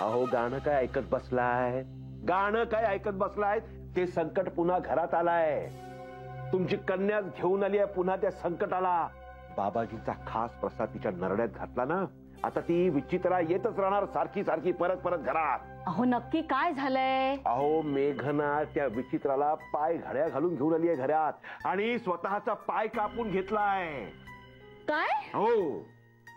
अहो गाणं काय ऐकत बसलाय, गाणं काय ऐकत बसलाय? ते संकट पुन्हा घरात आलाय. तुमची कन्या घेऊन आली आहे पुन्हा त्या संकटाला. बाबाजीचा खास प्रसाद तिच्या नरड्यात घातला ना, आता ती विचित्रा येतच राहणार सारखी सारखी परत परत घरात. अहो नक्की काय झालंय? अहो मेघना त्या विचित्राला पाय घड्या घालून घेऊन आली आहे घरात आणि स्वतःचा पाय कापून घेतलाय. काय? हो.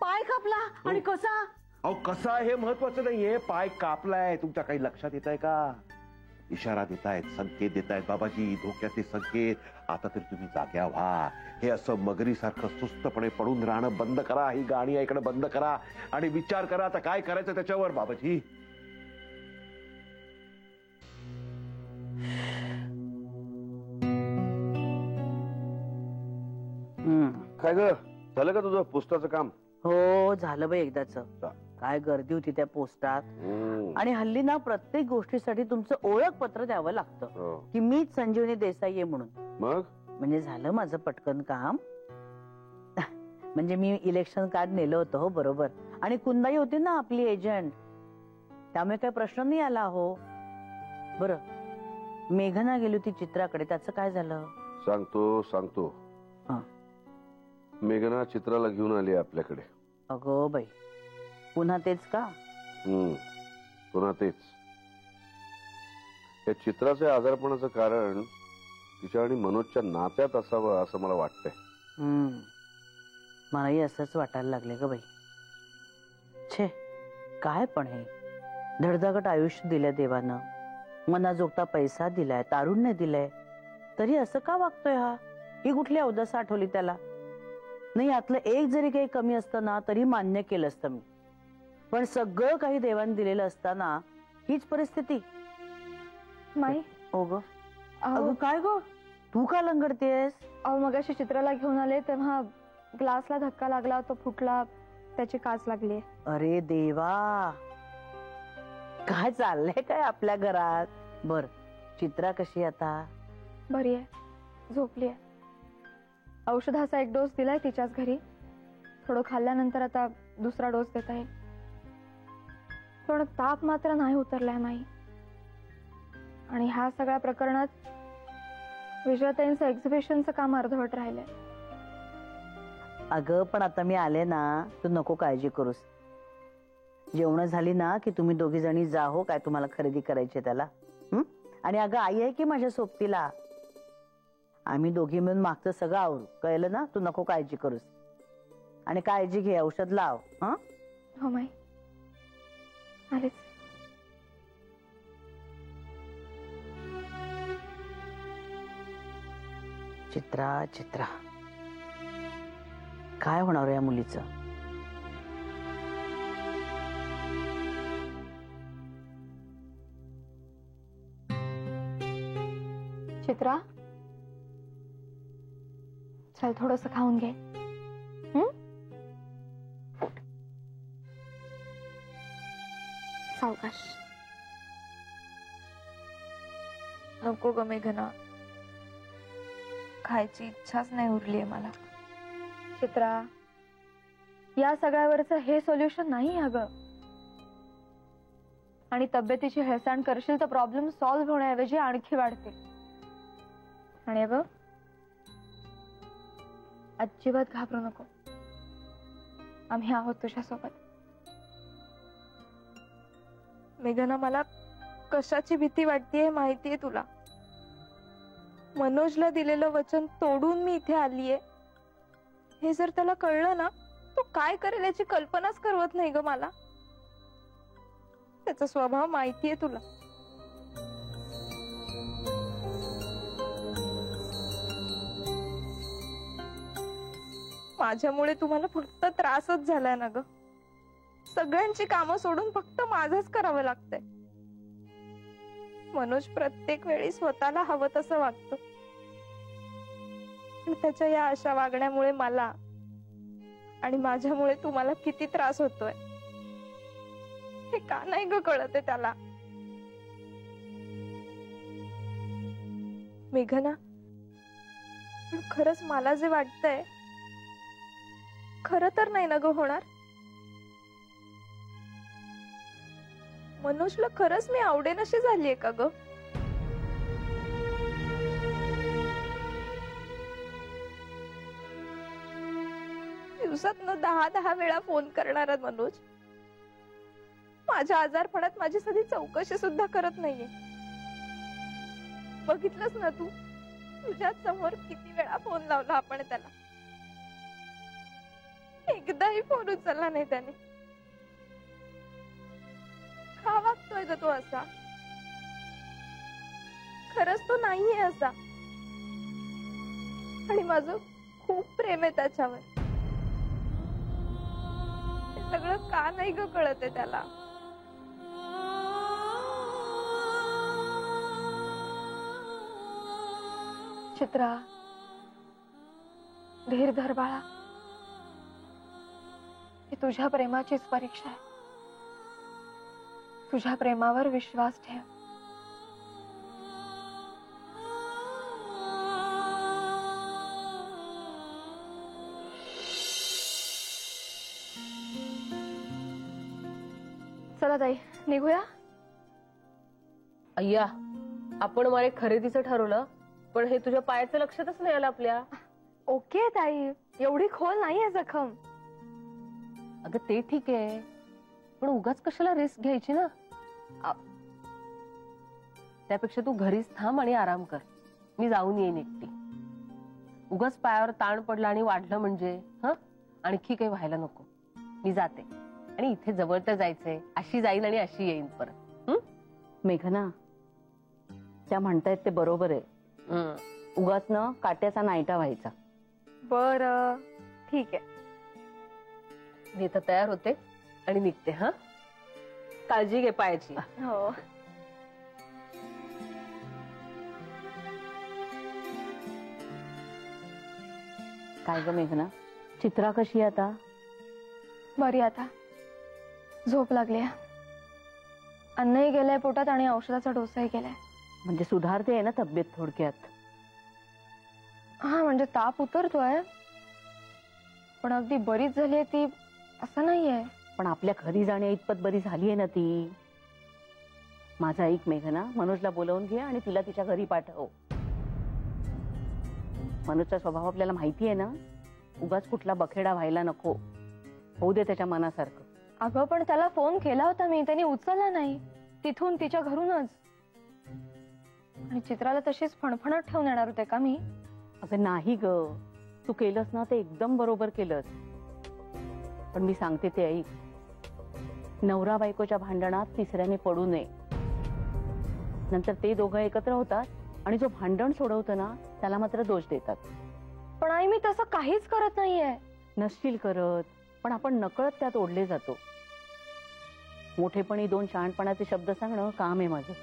पाय कापला? आणि कसा? अहो कसा हे महत्वाचं नाहीये, पाय कापलाय. तुमच्या काही लक्षात येत आहे का? इशारा देतायत, संकेत देतायत बाबाजी, धोक्याचे संकेत. आता तरी तुम्ही जाग्या व्हा. हे असं मगरीसारखं सुस्तपणे पडून राहणं बंद करा, ही गाणी ऐकणं बंद करा आणि विचार करा आता काय करायचं त्याच्यावर. बाबाजी काय ग, झालं का तुझं पोस्टाचं काम? हो झालं बाई एकदाच. काय गर्दी होती त्या पोस्टात. आणि हल्ली ना प्रत्येक गोष्टीसाठी तुमचं ओळखपत्र द्यावं लागतं की मीच संजीवनी देसाई आहे म्हणून. मग म्हणजे झालं माझं पटकन काम. म्हणजे मी इलेक्शन कार्ड नेलं होतं हो बरोबर. आणि कुंदाई होती ना आपली एजंट, त्यामुळे काही प्रश्न नाही आला हो. बरं मेघना गेली होती चित्राकडे, त्याचं काय झालं? सांगतो. मेघना चित्राला घेऊन आली आपल्याकडे. अगो बाई, पुन्हा तेच का? पुन्हा तेच. या चित्राचे आजारपणाचं कारण तिच्या आणि मनोजच्या नात्यात असावं असं मला वाटतंय. मलाही असंच वाटायला लागले ग बाई. छे काय पण हे धडधाकट आयुष्य दिलंय देवानं, मनाजोगता पैसा दिलाय, तारुण्य दिलंय, तरी असं का वागतोय हा? ही कुठली अवदसा आठवली त्याला? नाही यातलं एक जरी काही कमी असतं ना तरी मान्य केलं असतं मी, पण सगळं काही देवाने दिलेलं असताना हीच परिस्थिती. माई हो ग. अगं काय ग, तू का लंगडतेस? अहो मगाशी चित्राला घेऊन आले तेव्हा ग्लासला धक्का लागला, तो फुटला, त्याची काच लागली. अरे देवा, काय चाललंय काय आपल्या घरात? बर चित्रा कशी आता? बरी आहे, झोपली आहे. औषधाचा एक डोस दिलाय तिच्याच घरी, थोडं खाल्ल्यानंतर आता दुसरा डोस देता येईल. पण ताप मात्र नाही उतरलाय माई. आणि ह्या सगळ्या प्रकरणात विजयाताईंचं एक्झिबिशनचं काम अर्धवट राहिलंय. अगं पण आता मी आले ना, तू नको काळजी करूस. जेवण झाली ना की तुम्ही दोघी जणी जा हो, काय तुम्हाला खरेदी करायची त्याला. आणि अगं आई आहे की माझ्या सोबतीला, आम्ही दोघी मिळून मागचं सगळं आवरू, कळलं ना? तू नको काळजी करूस. आणि काळजी घे, औषध लाव. हो माई, आलेच. चित्रा चित्रा, काय होणार या मुलीचं? चित्रा चल थोडंसं खाऊन घे. सावकाश. नको ग मेघना, खायची इच्छाच नाही उरली आहे मला. चित्रा, या सगळ्यावरचं हे सोल्युशन नाही अगं. आणि तब्येतीची हेळसांड करशील तर प्रॉब्लेम सॉल्व्ह होण्याऐवजी आणखी वाढतील. आणि अगं अजिबात घाबरू नको, आम्ही आहोत तुझ्यासोबत. मेघना, मला कशाची भीती वाटतेय माहितीये तुला? मनोजला दिलेलं वचन तोडून मी इथे आलीये. हे जर त्याला कळलं ना, तो काय करेल याची कल्पनाच करवत नाही ग मला. त्याचा स्वभाव माहितीये तुला. माझ्यामुळे तुम्हाला फक्त त्रासच झालाय ना ग. सगळ्यांची कामं सोडून फक्त माझंच करावं लागतंय. मनोज प्रत्येक वेळी स्वतःला हवं तसं वागतो. त्याच्या या अशा वागण्यामुळे मला आणि माझ्यामुळे तुम्हाला किती त्रास होतोय हे का नाही ग कळत आहे त्याला. मेघना, पण खरंच मला जे वाटतंय खरं तर नाही ना ग होणार. मनोजला खरंच मी आवडेन अशी झालीये का ग? दिवसात 10 वेळा फोन करणारा मनोज माझ्या आजारपणात माझी साधी चौकशी सुद्धा करत नाहीये. बघितलंस ना तू, तुझ्या समोर किती वेळा फोन लावला आपण त्याला, एकदाही फोन उचलला नाही त्याने. का वागतोय ग तो असा? खरंच तो नाहीये असा, आणि माझं खूप प्रेम आहे त्याच्यावर. हे सगळं का नाही ग कळत आहे त्याला? चित्रा, धीर धर बाळा. ही तुझ्या प्रेमाचीच परीक्षा आहे. तुझ्या प्रेमावर विश्वास ठेव. चला ताई, निघूया. अय्या, आपण मला खरेदीचं ठरवलं, पण हे तुझ्या पायाचं लक्षातच नाही आलं आपल्या. ओके ताई, एवढी खोल नाहीये जखम. अगं ते ठीक आहे, पण उगाच कशाला रिस्क घ्यायची ना. त्यापेक्षा तू घरीच थांब आणि आराम कर. मी जाऊन येईन एकटी. उगाच पायावर ताण पडला आणि वाढलं म्हणजे आणखी काही व्हायला नको. मी जाते, आणि इथे जवळ तर जायचंय. अशी जाईन आणि अशी येईन परत. मेघना, त्या म्हणतायत ते बरोबर आहे. उगाच न काट्याचा नायटा व्हायचा. बर, ठीक आहे. मी तर तयार होते आणि निघते. काळजी घे पायाची. हो. काय ग मेघना, चित्रा कशी आहे आता? बरी आता. झोप लागली. अन्नही गेलंय पोटात आणि औषधाचा डोसाही गेलाय. म्हणजे सुधारते आहे ना तब्येत थोडक्यात? हा, म्हणजे ताप उतरतोय, पण अगदी बरीच झालीये ती असं नाहीये. पण आपल्या घरी जाण्या इतपत बरी झाली आहे ना ती. माझा ऐक मेघना, मनोजला बोलवून घे आणि तिला तिच्या घरी पाठव. मनोजचा स्वभाव आपल्याला माहिती आहे ना. उगाच कुठला बखेडा व्हायला नको. होऊ दे त्याच्या मनासारखं. अगं, पण त्याला फोन केला होता मी, त्याने उचलला नाही. तिथून, तिच्या घरूनच. आणि चित्राला तशीच फणफणत ठेवून येणार होते का मी? अगं नाही ग, तू केलंस ना ते एकदम बरोबर केलंस. पण मी सांगते ते ऐक. नवरा बायकोच्या भांडणात तिसऱ्याने पडू नये. नंतर ते दोघं एकत्र होतात आणि जो भांडण सोडवतो ना त्याला मात्र दोष देतात. पण आई, मी तसं काहीच करत नाहीये. नसशील करत, पण आपण नकळत त्यात ओढले जातो. मोठेपणी 2 शहाणपणाचे शब्द सांगणं काम आहे माझं.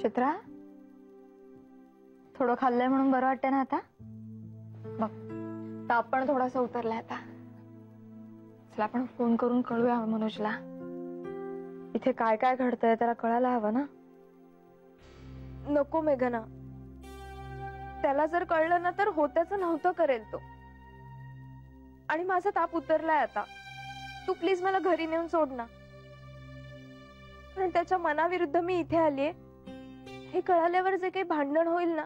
चित्रा, थोडं खाल्लंय म्हणून बरं वाटतंय ना आता? बघ, ताप पण थोडासा उतरलाय आता. चला, आपण फोन करून कळूया मनोजला. इथे काय काय घडतंय त्याला कळायला हवं ना. नको मेघना, त्याला जर कळलं ना तर होत्याचं नव्हतं करेल तो. आणि माझा ताप उतरलाय आता. तू प्लीज मला घरी नेऊन सोड ना. कारण त्याच्या मनाविरुद्ध मी इथे आलीये हे कळाल्यावर जे काही भांडण होईल ना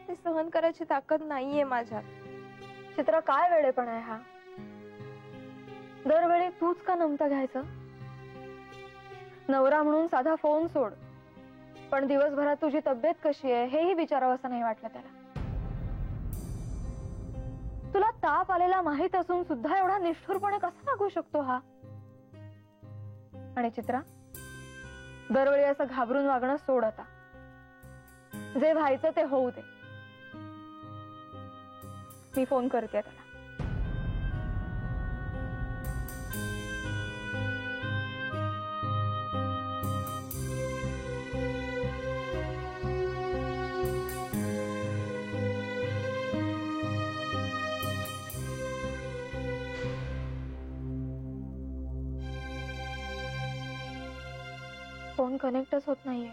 ते सहन करायची ताकद नाहीये माझ्यात. चित्रा, काय वेडेपणा आहे हा? दरवेळी तूच का नमतं घ्यायचं? नवरा म्हणून साधा फोन सोड, पण दिवसभरात तुझी तब्येत कशी आहे हेही विचारावं असं नाही वाटलं त्याला. तुला ताप आलेला माहित असून सुद्धा एवढा निष्ठुरपणे कसा वागू शकतो हा? आणि चित्रा, दरवेळी असं घाबरून वागणं सोड आता. जे व्हायचं ते होऊ दे. मी फोन करते त्याला. फोन कनेक्टच होत नाहीये.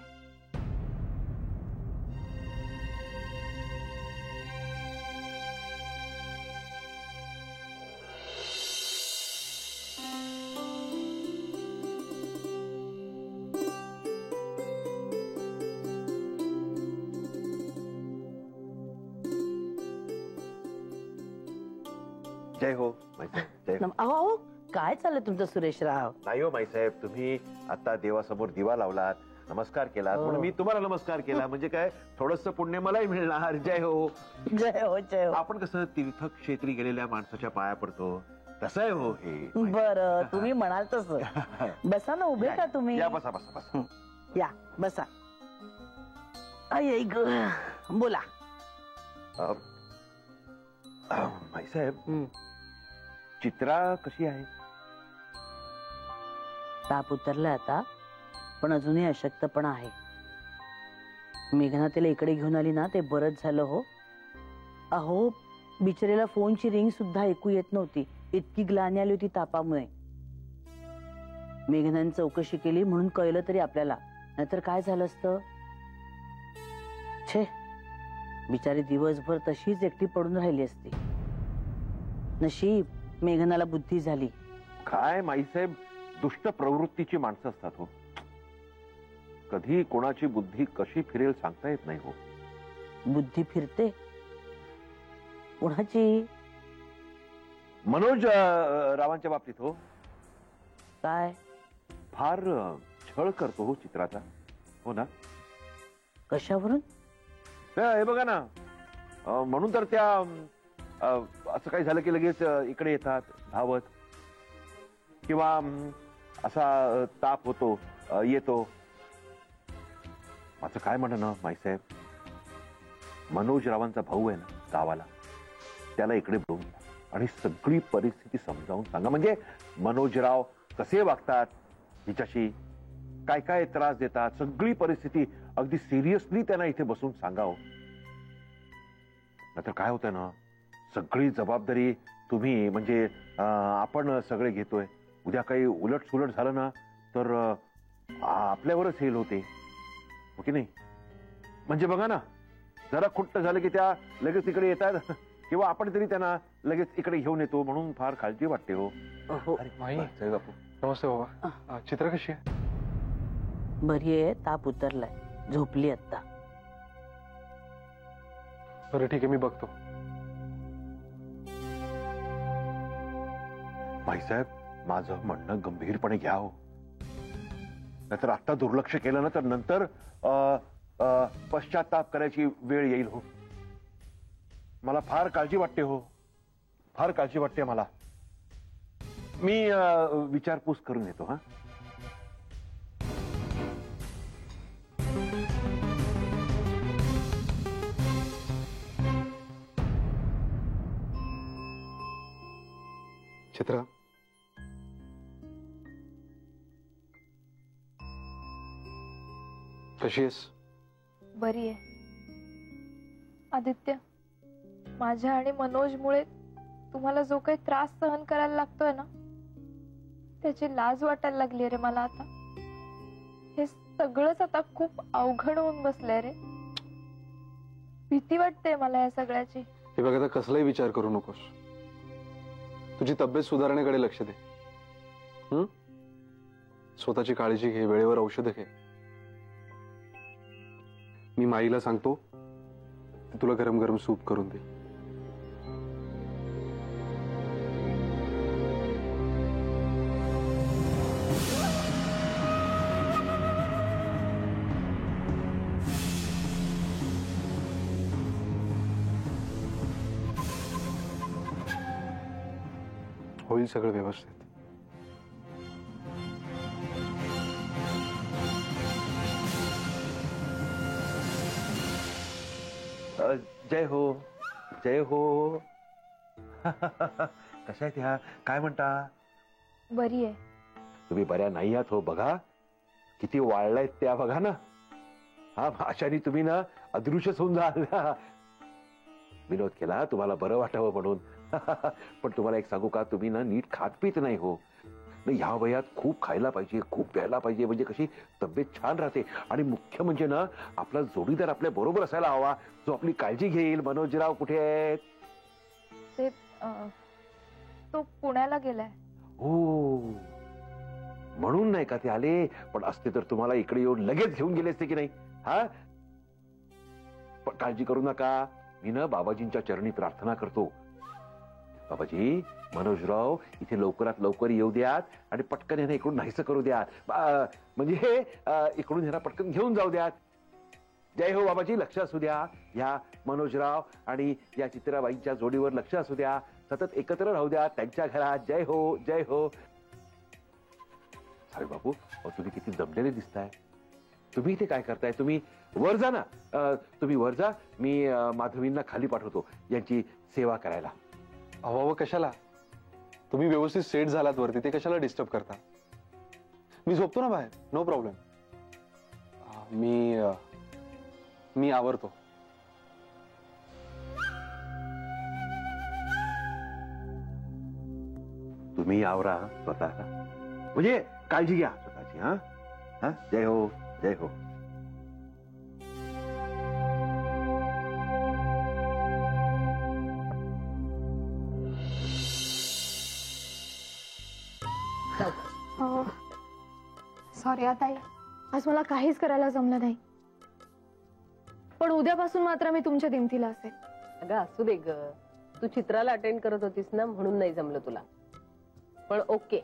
जय हो माईसाहेब, जय हो. अहो अहो, काय चाललंय तुमचं सुरेशराव? नाही हो माईसाहेब, तुम्ही आता देवासमोर दिवा लावलात, नमस्कार केलात, हो. म्हणून मी तुम्हाला नमस्कार केला. म्हणजे काय, थोडस पुण्य मलाही मिळणार. जय हो. जय हो जय हो. आपण कसं तीर्थक्षेत्री गेलेल्या माणसाच्या पाया पडतो, तसं आहे हो हे. बरं, तुम्ही म्हणाल तसं. बसा ना, उभे का तुम्ही? या, बसा बसा बसा. या बसा. आई ग, बोला. माईसाहेब, चित्रा कशी आहे? ताप उतरलाय आता, पण अजूनही अशक्तपणा आहे. मेघना तिला इकडे घेऊन आली ना, ते बरंच झालं हो. अहो, बिचारीला फोनची रिंग सुद्धा ऐकू येत नव्हती, इतकी ग्लानी आली होती तापामुळे. मेघनाने चौकशी केली म्हणून कळलं तरी आपल्याला, नाहीतर काय झालं असतं. छे, बिचारी दिवसभर तशीच एकटी पडून राहिली असती. नशीब मेघनाला बुद्धी झाली. काय माईसाहेब, दुष्ट प्रवृत्तीची माणसं असतात हो. कधी कोणाची बुद्धी कशी फिरेल सांगता येत नाही हो. बुद्धी फिरते कोणाची? मनोज रावांच्या बाबतीत हो. काय? फार छळ करतो हो चित्राचा. हो ना? कशावरून? हे बघा ना, म्हणून तर त्या असं काही झालं की लगेच इकडे येतात धावत, किंवा असा ताप होतो येतो. माझं काय म्हणणं माईसाहेब, मनोज रावांचा भाऊ आहे ना गावाला, त्याला इकडे बोलवून आणि सगळी परिस्थिती समजावून सांगा. म्हणजे मनोजराव कसे वागतात हिच्याशी, काय काय त्रास देतात, सगळी परिस्थिती अगदी सिरियसली त्यांना इथे बसून सांगावं. नाहीतर काय होतं ना, सगळी जबाबदारी तुम्ही म्हणजे आपण सगळे घेतोय. उद्या काही उलट सुलट झालं ना तर आपल्यावरच हेल होते, हो की नाही? म्हणजे बघा ना, जरा खुट्ट झालं की त्या लगेच इकडे येतात, किंवा आपण तरी त्यांना लगेच इकडे घेऊन येतो. म्हणून फार काळजी वाटते हो. माई, जय बापू. नमस्ते बाबा. चित्रा कशी आहे? बरी आहे, ताप उतरलाय, झोपली आता. बरं ठीक आहे, मी बघतो. भाईसाहेब, माझं म्हणणं गंभीरपणे घ्या हो. नाहीतर आता दुर्लक्ष केलं ना तर नंतर पश्चाताप करायची वेळ येईल हो. मला फार काळजी वाटते हो, फार काळजी वाटते मला. मी विचारपूस करून येतो. हा, चित्रा, कशी आहेस? बरी आहे. आदित्य, माझ्या आणि मनोजमुळे तुम्हाला जो काही त्रास सहन करायला लागतोय ना, त्याची लाज वाटायला लागली रे मला आता. हे सगळंच आता खूप अवघड होऊन बसलंय रे. भीती वाटते मला या सगळ्याची. हे बघ, आता कसलाही विचार करू नकोस. तुझी तब्येत सुधारण्याकडे लक्ष दे. स्वतःची काळजी घे, वेळेवर औषधं घे. मी माईला सांगतो, तुला गरम गरम सूप करून दे. होईल सगळं व्यवस्थित. जय हो, जय हो. कशा आहेत ह्या? काय म्हणता? बरी आहे. तुम्ही बऱ्या नाही आहात हो. बघा किती वाळलायत त्या, बघा ना. हा, अशाने तुम्ही ना अदृश्यच होऊन जाल. विनोद केला तुम्हाला बरं वाटावं म्हणून. पण तुम्हाला एक सांगू का, तुम्ही ना नीट खात पीत नाही हो. नाही ह्या वयात खूप खायला पाहिजे, खूप प्यायला पाहिजे, म्हणजे कशी तब्येत छान राहते. आणि मुख्य म्हणजे ना आपला जोडीदार आपल्या बरोबर असायला हवा, जो आपली काळजी घेईल. मनोजराव कुठे आहेत? ते तो पुण्याला गेलाय. हो, म्हणून नाही का ते आले. पण असते तर तुम्हाला इकडे येऊन लगेच घेऊन गेले असते की नाही? हा, पण काळजी करू नका. मी ना बाबाजींच्या चरणी प्रार्थना करतो. बाबाजी, मनोजराव इथे लवकरात लवकर येऊ द्यात आणि पटकन यांना इकडून नाहीसं करू द्यात. म्हणजे हे इकडून ह्यांना पटकन घेऊन जाऊ द्यात. जय हो बाबाजी, लक्ष असू द्या. ह्या मनोजराव आणि या चित्राबाईंच्या जोडीवर लक्ष असू द्या. सतत एकत्र राहू द्या त्यांच्या घरात. जय हो, जय हो. अरे बाबू, तुम्ही किती जमलेले दिसताय. तुम्ही इथे काय करताय? तुम्ही वर जा ना. तुम्ही वर जा. मी माधवींना खाली पाठवतो यांची सेवा करायला. अहो कशाला? तुम्ही व्यवस्थित सेट झालात वरती, ते कशाला डिस्टर्ब करता? मी झोपतो ना बाहेर, नो प्रॉब्लेम. मी आवरतो. तुम्ही आवरा स्वतः, म्हणजे काळजी घ्या स्वतःची. हा हा, जय हो, जय हो. सॉरी ताई, आज मला काहीच करायला जमलं नाही. पण उद्यापासून मात्र मी तुमच्या दिमतीला असेल. अगं असू दे ग, तू चित्राला अटेंड करत होतीस ना म्हणून नाही जमलं तुला. पण ओके,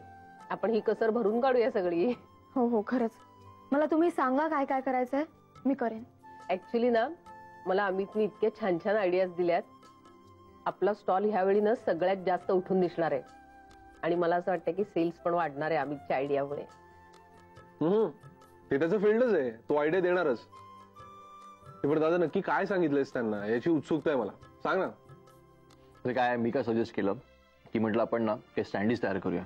आपण ही कसर भरून काढूया सगळी. हो हो, खरंच. मला तुम्ही सांगा काय काय करायचंय, मी करेन. ऍक्च्युली ना मला अमितने इतक्या छान छान आयडियाज दिल्यात. आपला स्टॉल ह्यावेळी ना सगळ्यात जास्त उठून दिसणार आहे. आणि मला असं वाटतं की सेल्स पण वाढणार आहे अमितच्या आयडियामुळे. ते त्याचं फील्डच आहे, तो आयडिया देणारच. पण दादा नक्की काय सांगितलंयस त्यांना, याची उत्सुकता आहे मला. सांग ना. ते काय, मी काय सजेस्ट केलं की म्हटलं आपण ना ते स्टँडीज तयार करूया.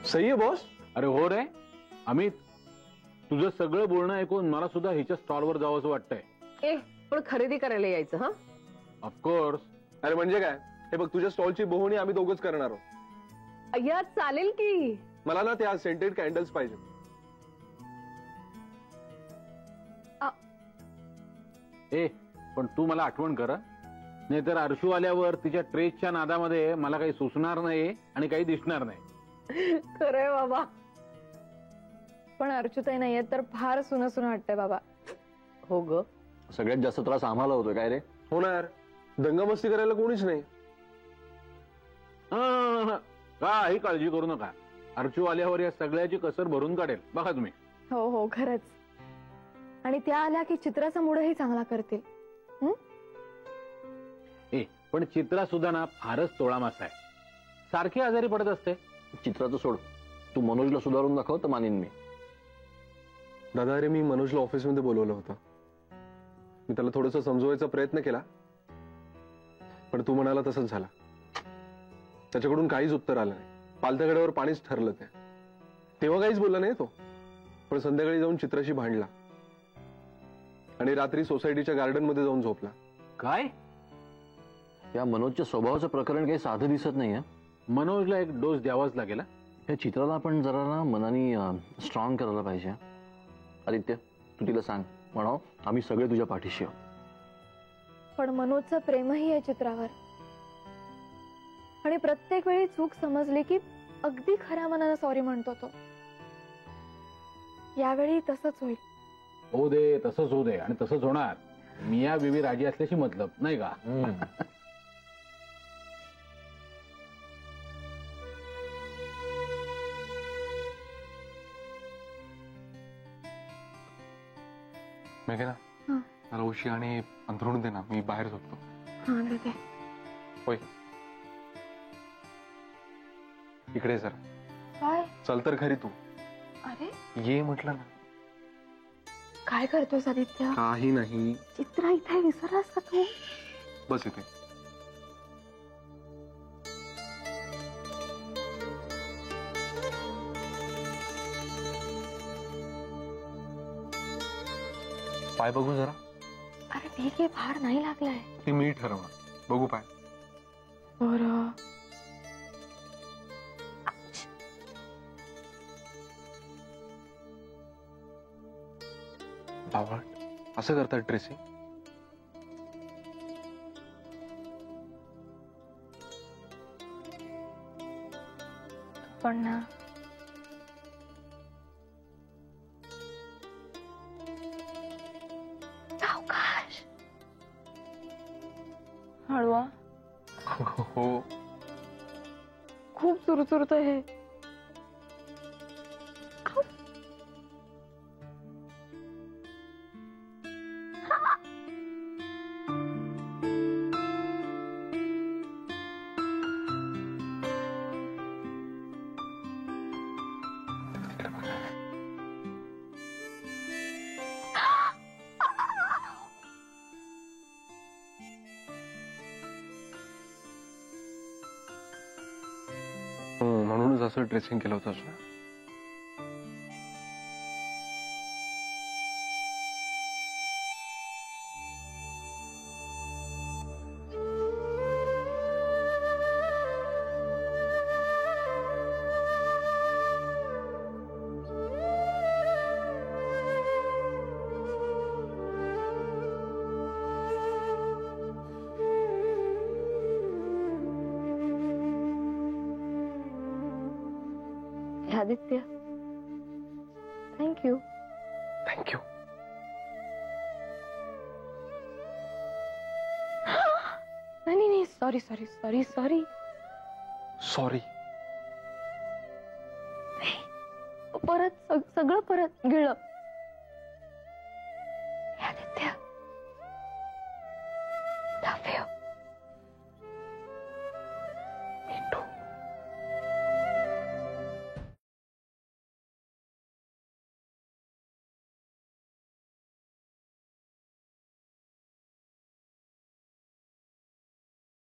सही आहे बॉस. अरे हो रे अमित, तुझं सगळं बोलणं ऐकून मला सुद्धा हिच्या स्टॉलवर जावं असं वाटतंय. पण खरेदी करायला यायचं. हा, ऑफकोर्स. अरे म्हणजे काय, हे बघ तुझ्या स्टॉलची बोहणी आम्ही दोघंच करणार आहोत. अय्या चालेल की. मला ना त्या सेंटेड कॅन्डल्स पाहिजे. पण तू मला आठवण कर, नाहीतर अर्शू आल्यावर तिच्या ट्रेसच्या नादामध्ये मला काही सुचणार नाही आणि काही दिसणार नाही. खरंय बाबा. पण अर्चुताई नाहीये तर फार सुन सुन वाटतंय बाबा. हो ग, सगळ्यात जास्त त्रास आम्हाला होतोय. काय रे? होणार, दंगामस्ती करायला कोणीच नाही. काही काळजी करू नका, अर्चू आल्यावर या सगळ्याची कसर भरून काढेल बघा तुम्ही. हो हो, खरंच. आणि त्या आल्या की चित्राचा मूडही चांगला करतील. पण चित्रा सुद्धा ना फारच तोळा मासा आहे, सारखी आजारी पडत असते. चित्राचं सोड, तू मनोजला सुधारून दाखव तर मानीन मी. दादा, अरे मी मनोजला ऑफिसमध्ये बोलवलं होतं. मी त्याला थोडंसं समजवायचा प्रयत्न केला, पण तू म्हणाला तसंच झाला. त्याच्याकडून काहीच उत्तर आलं नाही. पालत्या गड्यावर पाणीच ठरलं ते. तेव्हा काहीच बोलला नाही तो, पण संध्याकाळी जाऊन चित्राशी भांडला आणि रात्री सोसायटीच्या गार्डन मध्ये जाऊन झोपला. काय? या मनोजच्या स्वभावाचं प्रकरण काही साधं दिसत नाही. मनोजला एक डोस द्यावाच लागेल. या चित्राला आपण जरा ना मनाने स्ट्रॉंग करायला पाहिजे. आदित्य, तू तिला सांग, म्हणाव आम्ही सगळे तुझ्या पाठीशी आहोत. पण मनोजचं प्रेमही आहे चित्रावर. आणि प्रत्येक वेळी चूक समजली की अगदी खऱ्या मनानं सॉरी म्हणतो तो. यावेळी तसंच होईल. हो दे, तसंच होऊ दे. आणि तसंच होणार. मिया बीवी राजी असल्याशी मतलब नाही का? मेघना, मला उशी आणि अंथरुण दे ना, मी बाहेर झोपतो. हा देते. होय, इकडे जरा. काय? चल तर खरी तू. अरे ये म्हटलं ना. काय करतोस आदित्य? काही नाही. चित्रा इथे विसरलास का तू? बस इथे. पाय बघू जरा. अरे ठीक आहे, फार नाही लागलाय. ते मी ठरवणार. बघू पाय. बरं. बाबा असं करतात ड्रेसिंग. पण ना सावकाश. हळवा. हो. खूप चुरचुरत हे. म्हणूनच असं ड्रेसिंग केलं होतं ना. आदित्य, थँक्यू. थँक्यू. नाही नाही, sorry sorry sorry sorry. Sorry. परत सगळं परत गिळलं.